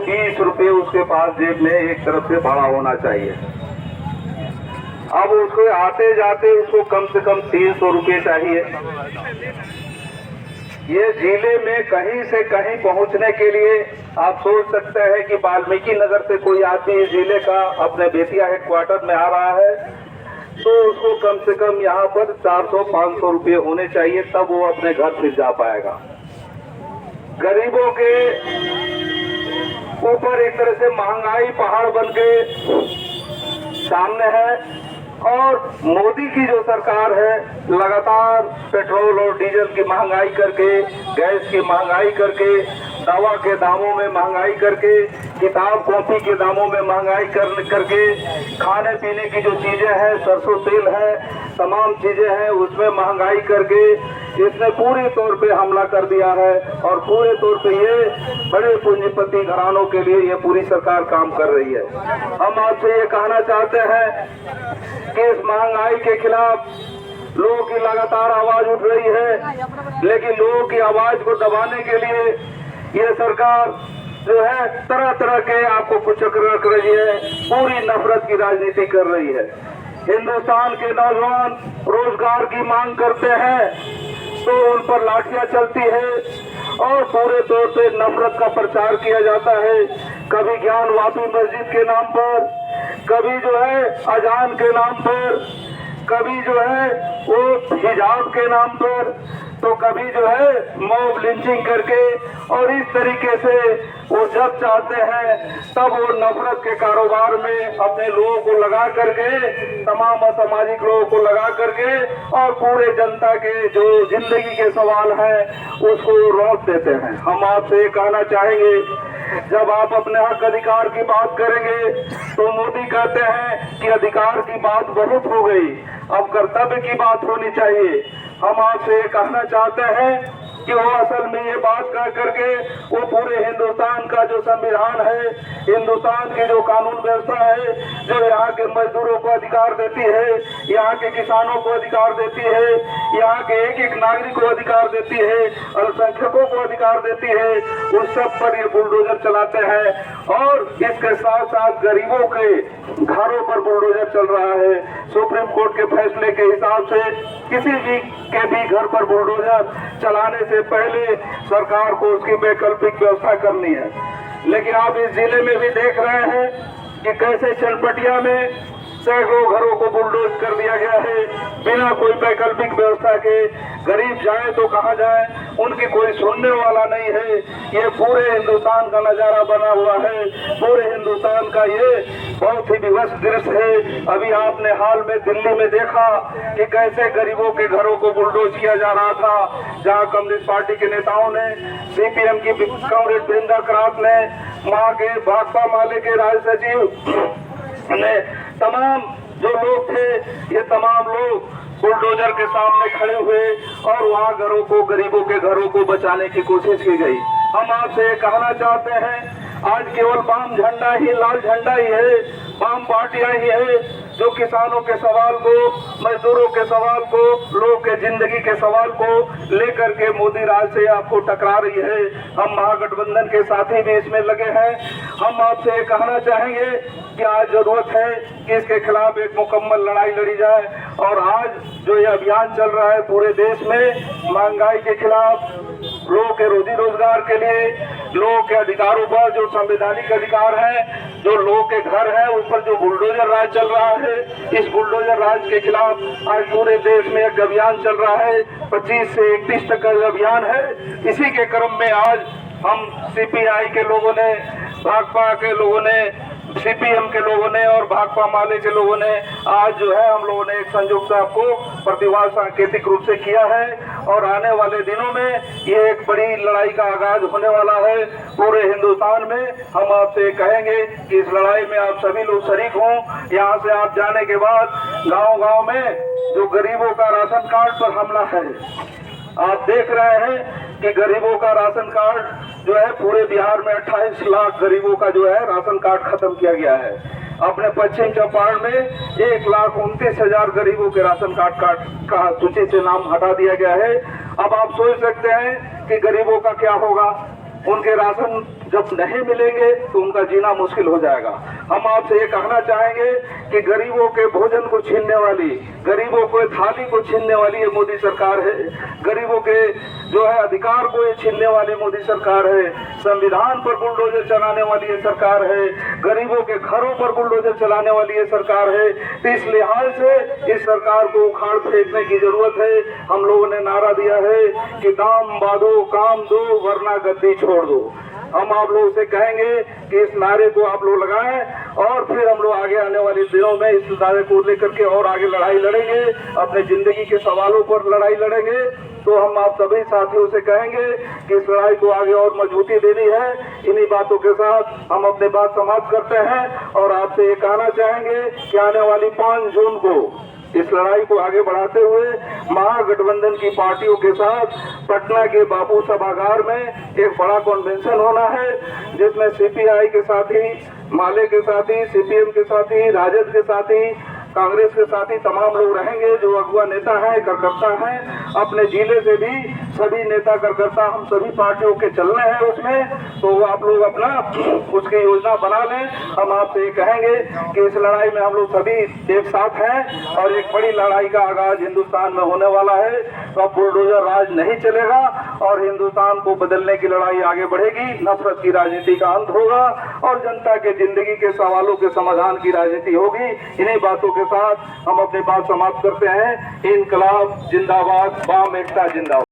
20 रुपये उसके पास जेब में एक तरफ से भाड़ा होना चाहिए। अब उसको आते जाते उसको कम से कम 300 रुपये चाहिए। ये जिले में कहीं से कहीं पहुंचने के लिए आप सोच सकते हैं कि वाल्मीकि नगर से कोई आदमी इस जिले का अपने बेतिया हेडक्वार्टर में आ रहा है तो उसको कम से कम यहाँ पर 400-500 रुपये होने चाहिए, तब वो अपने घर फिर जा पाएगा। गरीबों के ऊपर एक तरह से महंगाई पहाड़ बन के सामने है और मोदी की जो सरकार है लगातार पेट्रोल और डीजल की महंगाई करके, गैस की महंगाई करके, दवा के दामों में महंगाई करके, किताब कॉपी के दामों में महंगाई करके, खाने पीने की जो चीजें हैं, सरसों तेल है, तमाम चीजें हैं उसमें महंगाई करके इसने पूरे तौर पे हमला कर दिया है और पूरे तौर पे ये बड़े पूंजीपति घरानों के लिए ये पूरी सरकार काम कर रही है। हम आपसे ये कहना चाहते हैं कि इस महंगाई के खिलाफ लोगों की लगातार आवाज उठ रही है, लेकिन लोगों की आवाज को दबाने के लिए ये सरकार जो है तरह तरह के आपको कुछ चक्र रख रही है, पूरी नफरत की राजनीति कर रही है। हिंदुस्तान के नौजवान रोजगार की मांग करते हैं तो उन पर लाठियां चलती है और पूरे तौर पे नफरत का प्रचार किया जाता है। कभी ज्ञानवापी मस्जिद के नाम पर, कभी जो है अजान के नाम पर, कभी जो है वो हिजाब के नाम पर, तो कभी जो है मॉब लिंचिंग करके, और इस तरीके से वो जब चाहते हैं तब वो नफरत के कारोबार में अपने लोगों को लगा करके, तमाम असामाजिक लोगों को लगा करके और पूरे जनता के जो जिंदगी के सवाल हैं उसको रोक देते हैं। हम आपसे ये कहना चाहेंगे, जब आप अपने हक अधिकार की बात करेंगे तो मोदी कहते हैं कि अधिकार की बात बहुत हो गई, अब कर्तव्य की बात होनी चाहिए। हम आपसे ये कहना चाहते हैं कि वो असल में ये बात कह करके वो पूरे हिंदुस्तान का जो संविधान है, हिंदुस्तान की जो कानून व्यवस्था है, जो यहाँ के मजदूरों को अधिकार देती है, यहाँ के किसानों को अधिकार देती है, यहाँ के एक एक नागरिक को अधिकार देती है, अल्पसंख्यकों को अधिकार देती है, उस सब पर ये बुलडोजर चलाते हैं और इसके साथ साथ गरीबों के घरों पर बुलडोजर चल रहा है। सुप्रीम कोर्ट के फैसले के हिसाब से किसी भी के भी घर पर बुलडोजर चलाने से पहले सरकार को उसकी वैकल्पिक व्यवस्था करनी है। लेकिन आप इस जिले में भी देख रहे हैं कि कैसे चनपटिया में सैकड़ों घरों को बुलडोज कर दिया गया है बिना कोई वैकल्पिक व्यवस्था के। गरीब जाए तो कहाँ जाए, उनकी कोई सुनने वाला नहीं है। ये पूरे हिंदुस्तान का नजारा बना हुआ है, पूरे हिंदुस्तान का ये बहुत ही विवश दृश्य है। अभी आपने हाल में दिल्ली में देखा कि कैसे गरीबों के घरों को बुलडोज किया जा रहा था, जहाँ कम्युनिस्ट पार्टी के नेताओं ने, सीपीएम की कांग्रेस वृंदा करात ने, वहाँ के भाकपा माले के राज्य सचिव ने, तमाम जो लोग थे ये तमाम लोग बुलडोजर के सामने खड़े हुए और वहाँ घरों को, गरीबों के घरों को बचाने की कोशिश की गई। हम आपसे ये कहना चाहते हैं, आज केवल वाम झंडा ही, लाल झंडा ही है, वाम पार्टियां ही है जो किसानों के सवाल को, मजदूरों के सवाल को, लोगों के जिंदगी के सवाल को लेकर के मोदी राज से आपको टकरा रही है। हम महागठबंधन के साथी भी इसमें लगे हैं। हम आपसे ये कहना चाहेंगे कि आज जरूरत है कि इसके खिलाफ एक मुकम्मल लड़ाई लड़ी जाए और आज जो ये अभियान चल रहा है पूरे देश में महंगाई के खिलाफ, लोगों के रोजी रोजगार के लिए, लोगों के अधिकारों पर जो संवैधानिक अधिकार है, जो लोगों के घर है उस पर जो बुलडोजर राज चल रहा है, इस बुलडोजर राज के खिलाफ आज पूरे देश में एक अभियान चल रहा है। 25 से 31 तक का अभियान है। इसी के क्रम में आज हम सीपीआई के लोगों ने, भाकपा के लोगों ने, सीपीएम के लोगों ने और भाकपा माले के लोगों ने आज जो है हम लोगों ने एक संयुक्त आपको प्रतिवाद सांकेतिक रूप से किया है और आने वाले दिनों में ये एक बड़ी लड़ाई का आगाज होने वाला है पूरे हिंदुस्तान में। हम आपसे कहेंगे कि इस लड़ाई में आप सभी लोग शरीक हों। यहाँ से आप जाने के बाद गांव-गांव में जो गरीबों का राशन कार्ड पर हमला है, आप देख रहे हैं कि गरीबों का राशन कार्ड जो है पूरे बिहार में 28 लाख गरीबों का जो है राशन कार्ड खत्म किया गया है। अपने पश्चिम चंपारण में 1,29,000 गरीबों के राशन कार्ड का सूची से नाम हटा दिया गया है। अब आप सोच सकते हैं कि गरीबों का क्या होगा, उनके राशन जब नहीं मिलेंगे तो उनका जीना मुश्किल हो जाएगा। हम आपसे ये कहना चाहेंगे कि गरीबों के भोजन को छीनने वाली, गरीबों को थाली को छीनने वाली ये मोदी सरकार है। गरीबों के जो है अधिकार को ये छीनने वाली मोदी सरकार है। संविधान पर बुलडोजर चलाने वाली ये सरकार है। गरीबों के घरों पर बुलडोजर चलाने वाली ये सरकार है। तो इस लिहाज से इस सरकार को उखाड़ फेंकने की जरूरत है। हम लोगों ने नारा दिया है कि दाम बांधो, काम दो, वरना गद्दी छोड़ दो। हम आप लोगों से कहेंगे कि इस नारे को आप लोग लगाएं और फिर हम लोग आगे आने वाले दिनों में इस नारे को लेकर के और आगे लड़ाई लड़ेंगे, अपने जिंदगी के सवालों पर लड़ाई लड़ेंगे। तो हम आप सभी साथियों से कहेंगे कि इस लड़ाई को आगे और मजबूती देनी है। इन्हीं बातों के साथ हम अपनी बात समाप्त करते हैं और आपसे ये कहना चाहेंगे कि आने वाली 5 जून को इस लड़ाई को आगे बढ़ाते हुए महागठबंधन की पार्टियों के साथ पटना के बापू सभागार में एक बड़ा कन्वेंशन होना है, जिसमें सीपीआई के साथी, माले के साथी, सीपीएम के साथी, राजद के साथी, कांग्रेस के साथी तमाम लोग रहेंगे जो अगुआ नेता हैं, कार्यकर्ता हैं। अपने जिले से भी सभी नेता कार्यकर्ता हम सभी पार्टियों के चलने हैं उसमें। तो आप लोग अपना उसकी योजना बना लें। हम आपसे ये कहेंगे कि इस लड़ाई में हम लोग सभी एक साथ हैं और एक बड़ी लड़ाई का आगाज हिंदुस्तान में होने वाला है। तो अब बुलडोजर राज नहीं चलेगा और हिंदुस्तान को बदलने की लड़ाई आगे बढ़ेगी। नफरत की राजनीति का अंत होगा और जनता के जिंदगी के सवालों के समाधान की राजनीति होगी। इन्हीं बातों के साथ हम अपनी बात समाप्त करते हैं। इनकलाब जिंदाबाद, वाम एकता जिंदाबाद।